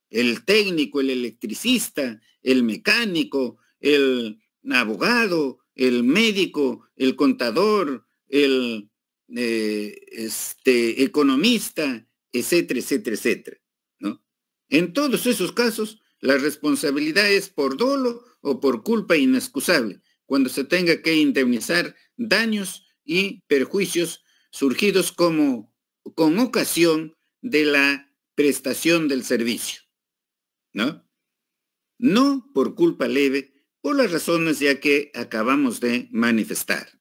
El técnico, el electricista, el mecánico, el abogado, el médico, el contador, el economista, etcétera, etcétera, etcétera, ¿no? En todos esos casos, la responsabilidad es por dolo o por culpa inexcusable, cuando se tenga que indemnizar daños y perjuicios surgidos con ocasión de la prestación del servicio, ¿no? No por culpa leve, por las razones ya que acabamos de manifestar.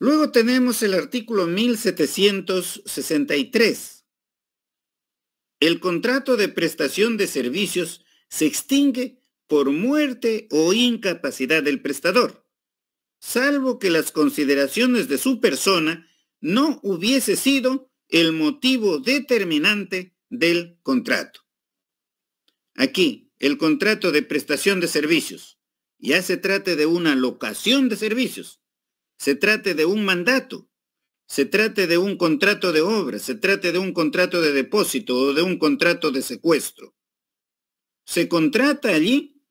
Luego tenemos el artículo 1763. El contrato de prestación de servicios se extingue por muerte o incapacidad del prestador, salvo que las consideraciones de su persona no hubiese sido el motivo determinante del contrato. Aquí, el contrato de prestación de servicios, ya se trate de una locación de servicios, se trate de un mandato, se trate de un contrato de obra, se trate de un contrato de depósito o de un contrato de secuestro. Se contrata allí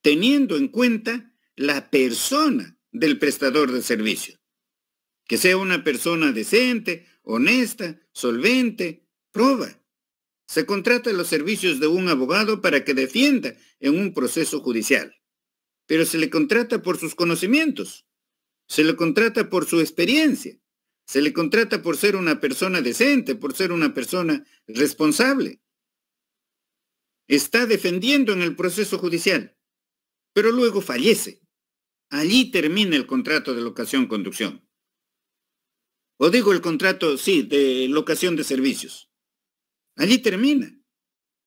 teniendo en cuenta la persona del prestador de servicio, Que sea una persona decente, honesta, solvente, prueba. Se contrata los servicios de un abogado para que defienda en un proceso judicial, pero se le contrata por sus conocimientos, se le contrata por su experiencia, se le contrata por ser una persona decente, por ser una persona responsable. Está defendiendo en el proceso judicial, pero luego fallece. Allí termina el contrato de locación-conducción. O digo el contrato, sí, de locación de servicios. Allí termina,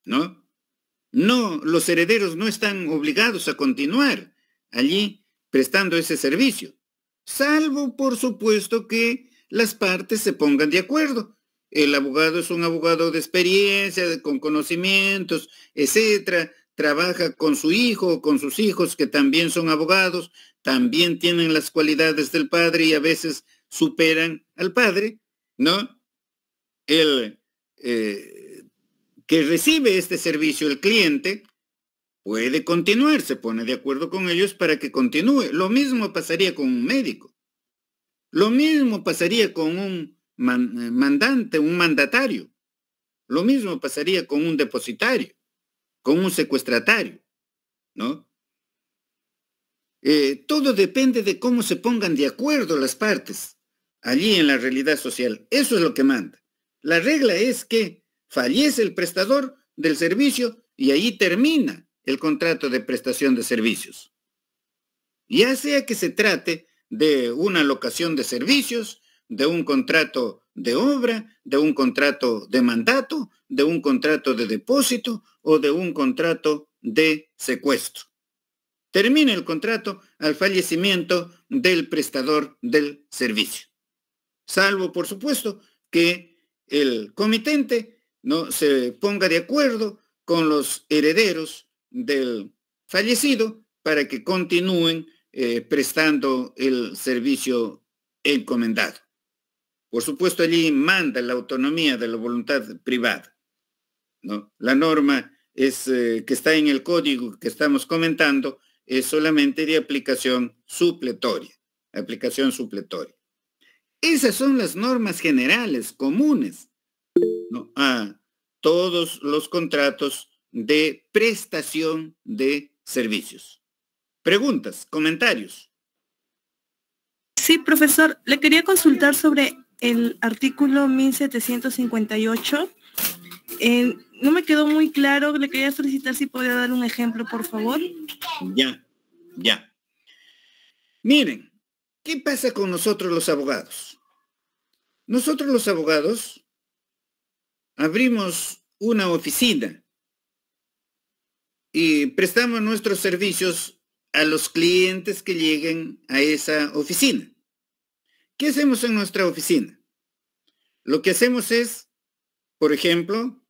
¿no? No, los herederos no están obligados a continuar allí prestando ese servicio, salvo, por supuesto, que las partes se pongan de acuerdo. El abogado es un abogado de experiencia, con conocimientos, etcétera, trabaja con su hijo o con sus hijos que también son abogados, también tienen las cualidades del padre y a veces superan al padre, ¿no? El que recibe este servicio, el cliente, puede continuar, se pone de acuerdo con ellos para que continúe. Lo mismo pasaría con un médico. Lo mismo pasaría con un mandante, un mandatario. Lo mismo pasaría con un depositario, con un secuestratario, ¿no? Todo depende de cómo se pongan de acuerdo las partes allí en la realidad social. Eso es lo que manda. La regla es que fallece el prestador del servicio y ahí termina el contrato de prestación de servicios. Ya sea que se trate de una locación de servicios, de un contrato de obra, de un contrato de mandato, de un contrato de depósito o de un contrato de secuestro. Termina el contrato al fallecimiento del prestador del servicio. Salvo, por supuesto, que el comitente no se ponga de acuerdo con los herederos del fallecido para que continúen prestando el servicio encomendado. Por supuesto, allí manda la autonomía de la voluntad privada, ¿no? La norma es, que está en el código que estamos comentando es solamente de aplicación supletoria. Aplicación supletoria. Esas son las normas generales, comunes, ¿no?, a todos los contratos de prestación de servicios. Preguntas, comentarios. Sí, profesor, le quería consultar sobre el artículo 1758. No me quedó muy claro, le quería solicitar si podía dar un ejemplo, por favor. Ya. Miren, ¿qué pasa con nosotros los abogados? Nosotros los abogados abrimos una oficina y prestamos nuestros servicios a los clientes que lleguen a esa oficina. ¿Qué hacemos en nuestra oficina? Lo que hacemos es, por ejemplo,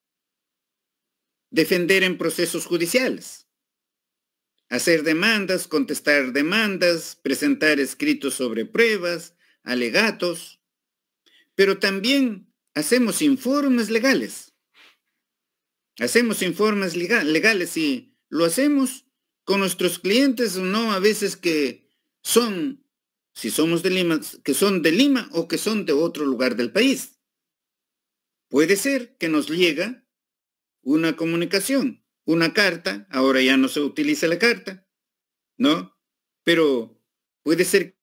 defender en procesos judiciales, hacer demandas, contestar demandas, presentar escritos sobre pruebas, alegatos, pero también hacemos informes legales. Hacemos informes legales y lo hacemos con nuestros clientes, no a veces que son, si somos de Lima, que son de Lima o que son de otro lugar del país. Puede ser que nos llega una comunicación, una carta, ahora ya no se utiliza la carta, ¿no? Pero puede ser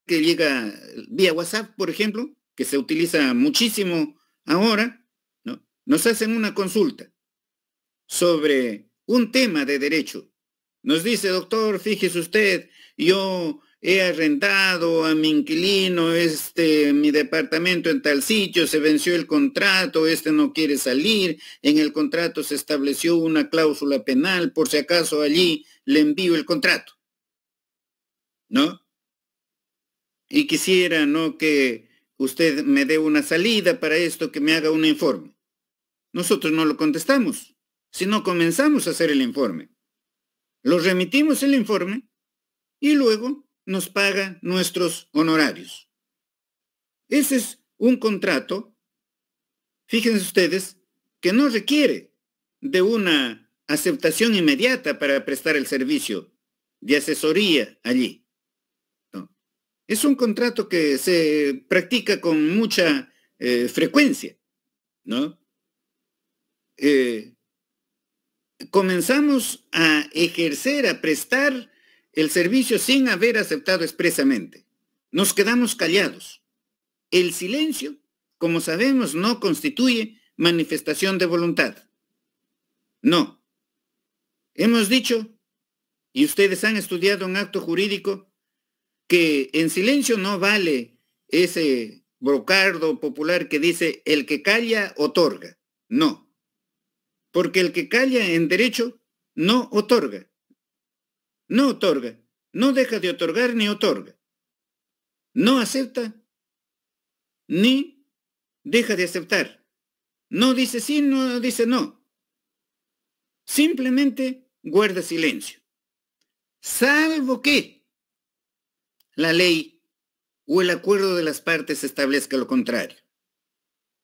que llega vía WhatsApp, por ejemplo, que se utiliza muchísimo ahora, ¿no? Nos hacen una consulta sobre un tema de derecho. Nos dice, doctor, fíjese usted, yo he arrendado a mi inquilino mi departamento en tal sitio, se venció el contrato, no quiere salir, en el contrato se estableció una cláusula penal, por si acaso allí le envío el contrato, ¿no? Y quisiera, ¿no?, que usted me dé una salida para esto, que me haga un informe. Nosotros no lo contestamos, sino comenzamos a hacer el informe. Lo remitimos el informe y luego nos paga nuestros honorarios. Ese es un contrato, fíjense ustedes, que no requiere de una aceptación inmediata para prestar el servicio de asesoría allí, ¿no? Es un contrato que se practica con mucha frecuencia, ¿no? Comenzamos a ejercer, a prestar el servicio sin haber aceptado expresamente. Nos quedamos callados. El silencio, como sabemos, no constituye manifestación de voluntad. No. Hemos dicho, y ustedes han estudiado un acto jurídico, que en silencio no vale ese brocardo popular que dice el que calla otorga. No. Porque el que calla en derecho no otorga. No otorga. No deja de otorgar ni otorga. No acepta ni deja de aceptar. No dice sí, no dice no. Simplemente guarda silencio. Salvo que la ley o el acuerdo de las partes establezca lo contrario.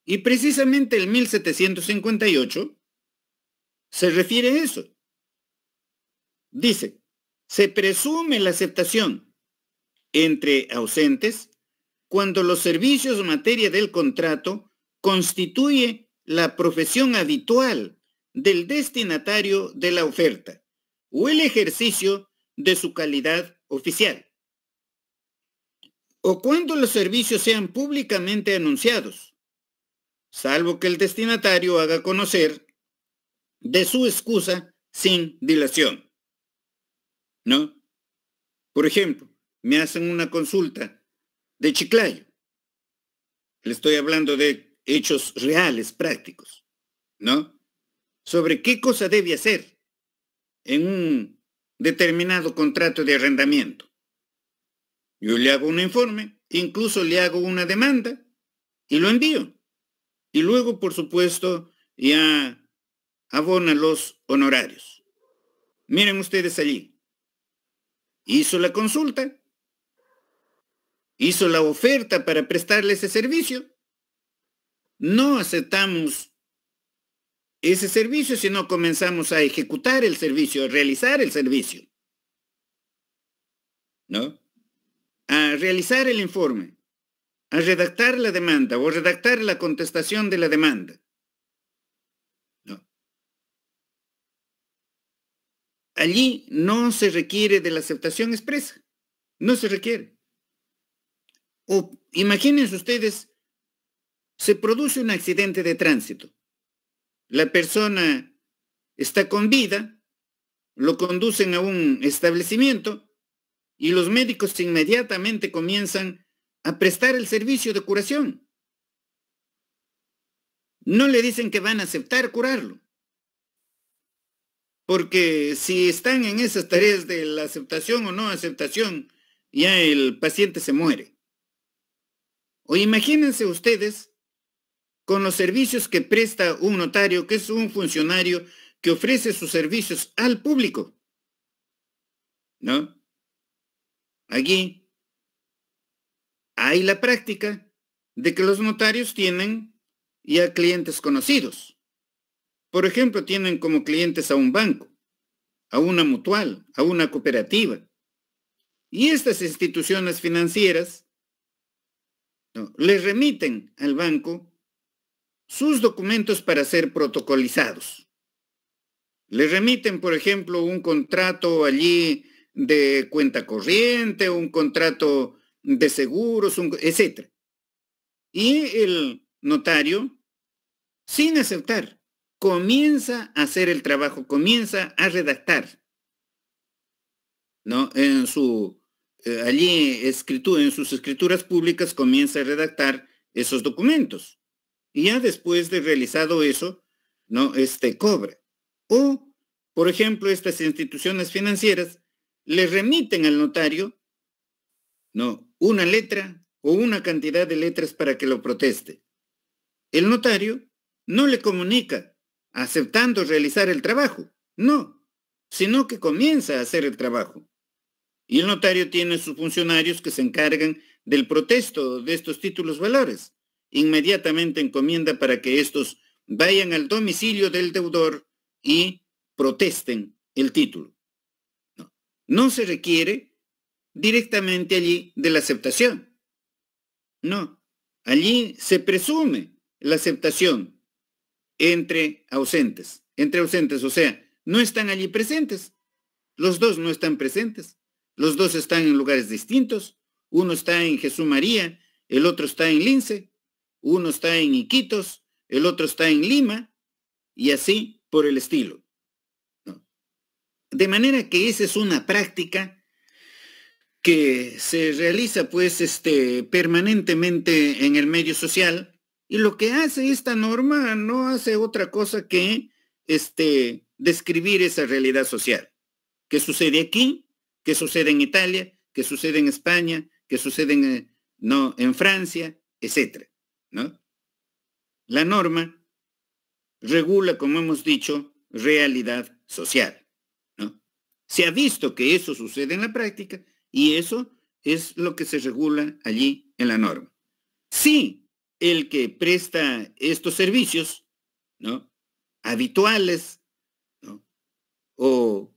Y precisamente el 1758 se refiere a eso. Dice, se presume la aceptación entre ausentes cuando los servicios en materia del contrato constituye la profesión habitual del destinatario de la oferta o el ejercicio de su calidad oficial, o cuando los servicios sean públicamente anunciados, salvo que el destinatario haga conocer de su excusa sin dilación, ¿no? Por ejemplo, me hacen una consulta de Chiclayo. Le estoy hablando de hechos reales, prácticos, ¿no? Sobre qué cosa debe hacer en un determinado contrato de arrendamiento. Yo le hago un informe, incluso le hago una demanda y lo envío. Y luego, por supuesto, ya abona los honorarios. Miren ustedes allí. Hizo la consulta, hizo la oferta para prestarle ese servicio. No aceptamos ese servicio, sino comenzamos a ejecutar el servicio, a realizar el servicio, ¿no? A realizar el informe, a redactar la demanda o redactar la contestación de la demanda, ¿no? Allí no se requiere de la aceptación expresa, no se requiere. O imagínense ustedes, se produce un accidente de tránsito. La persona está con vida, lo conducen a un establecimiento y los médicos inmediatamente comienzan a prestar el servicio de curación. No le dicen que van a aceptar curarlo, porque si están en esas tareas de la aceptación o no aceptación, ya el paciente se muere. O imagínense ustedes con los servicios que presta un notario, que es un funcionario que ofrece sus servicios al público, ¿no? Aquí hay la práctica de que los notarios tienen ya clientes conocidos. Por ejemplo, tienen como clientes a un banco, a una mutual, a una cooperativa. Y estas instituciones financieras, ¿no?, les remiten al banco sus documentos para ser protocolizados. Le remiten, por ejemplo, un contrato allí de cuenta corriente, un contrato de seguros, etc. Y el notario, sin aceptar, comienza a hacer el trabajo, comienza a redactar, ¿no? En sus escrituras públicas comienza a redactar esos documentos. Y ya después de realizado eso, ¿no?, cobra. O, por ejemplo, estas instituciones financieras le remiten al notario, ¿no?, una letra o una cantidad de letras para que lo proteste. El notario no le comunica aceptando realizar el trabajo, no, sino que comienza a hacer el trabajo. Y el notario tiene sus funcionarios que se encargan del protesto de estos títulos valores. Inmediatamente encomienda para que estos vayan al domicilio del deudor y protesten el título. No se requiere directamente allí de la aceptación. No, allí se presume la aceptación entre ausentes, o sea, no están allí presentes. Los dos no están presentes. Los dos están en lugares distintos. Uno está en Jesús María, el otro está en Lince. Uno está en Iquitos, el otro está en Lima, y así por el estilo. ¿No? De manera que esa es una práctica que se realiza pues permanentemente en el medio social, y lo que hace esta norma no hace otra cosa que describir esa realidad social. ¿Qué sucede aquí? ¿Qué sucede en Italia? ¿Qué sucede en España? ¿Qué sucede en Francia? Etcétera, ¿no? La norma regula, como hemos dicho, realidad social, ¿no? Se ha visto que eso sucede en la práctica y eso es lo que se regula allí en la norma. Si el que presta estos servicios, ¿no?, habituales, ¿no?, o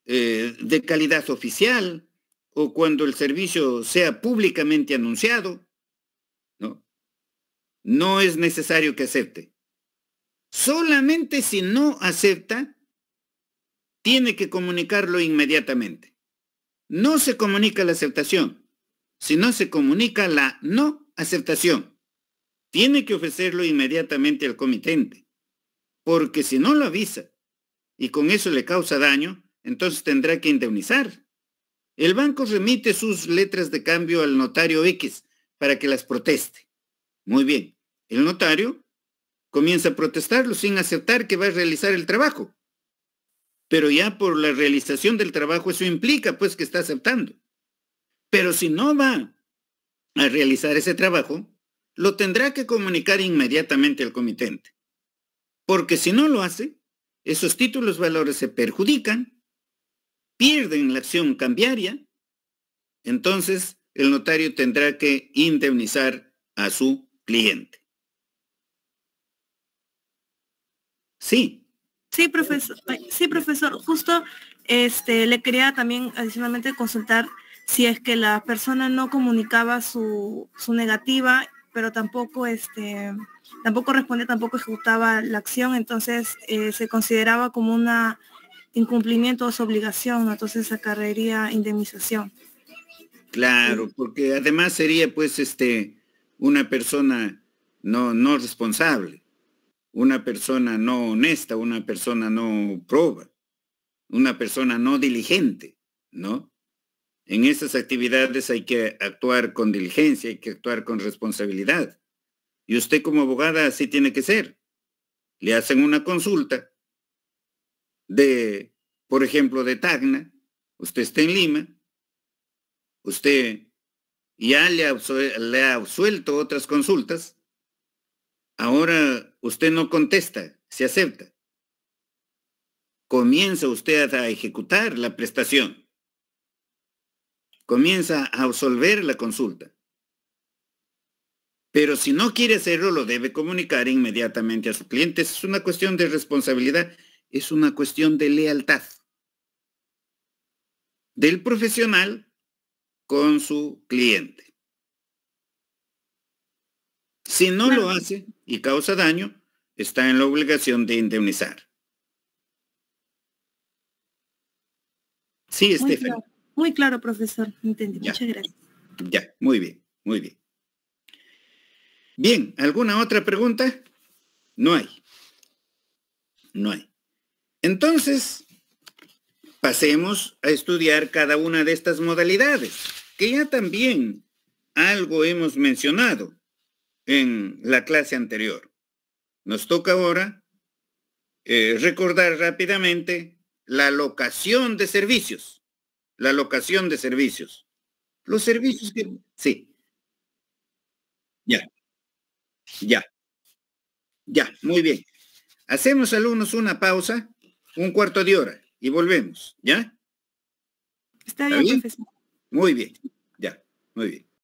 de calidad oficial, o cuando el servicio sea públicamente anunciado, ¿no?, no es necesario que acepte. Solamente si no acepta, tiene que comunicarlo inmediatamente. No se comunica la aceptación, sino se comunica la no aceptación. Tiene que ofrecerlo inmediatamente al comitente, porque si no lo avisa y con eso le causa daño, entonces tendrá que indemnizar. El banco remite sus letras de cambio al notario X para que las proteste. Muy bien, el notario comienza a protestarlo sin aceptar que va a realizar el trabajo. Pero ya por la realización del trabajo eso implica pues que está aceptando. Pero si no va a realizar ese trabajo, lo tendrá que comunicar inmediatamente al comitente. Porque si no lo hace, esos títulos valores se perjudican, pierden la acción cambiaria, entonces el notario tendrá que indemnizar a su cliente. Sí. Sí, profesor. Sí, profesor. Justo le quería también adicionalmente consultar si es que la persona no comunicaba su negativa, pero tampoco tampoco respondía, tampoco ejecutaba la acción, entonces se consideraba como un incumplimiento o su obligación, ¿no? Entonces acarrearía indemnización. Claro, porque además sería pues una persona no responsable, una persona no honesta, una persona no proba, una persona no diligente, ¿no? En esas actividades hay que actuar con diligencia, hay que actuar con responsabilidad. Y usted como abogada así tiene que ser. Le hacen una consulta por ejemplo, de Tacna, usted está en Lima, usted ya le ha absuelto otras consultas, ahora usted no contesta, se acepta. Comienza usted a ejecutar la prestación. Comienza a absolver la consulta. Pero si no quiere hacerlo, lo debe comunicar inmediatamente a su cliente. Es una cuestión de responsabilidad, es una cuestión de lealtad del profesional con su cliente. Si no lo hace y causa daño, está en la obligación de indemnizar. Sí, Estefan. Muy claro, profesor. Entendí. Ya. Muchas gracias. Ya, muy bien, muy bien. Bien, ¿alguna otra pregunta? No hay. No hay. Entonces, pasemos a estudiar cada una de estas modalidades, que ya también algo hemos mencionado en la clase anterior. Nos toca ahora recordar rápidamente la locación de servicios. La locación de servicios. Los servicios que... Sí. Ya, muy bien. Hacemos, alumnos, una pausa, un cuarto de hora, y volvemos, ¿ya? Está bien, profesor. Muy bien, ya, muy bien.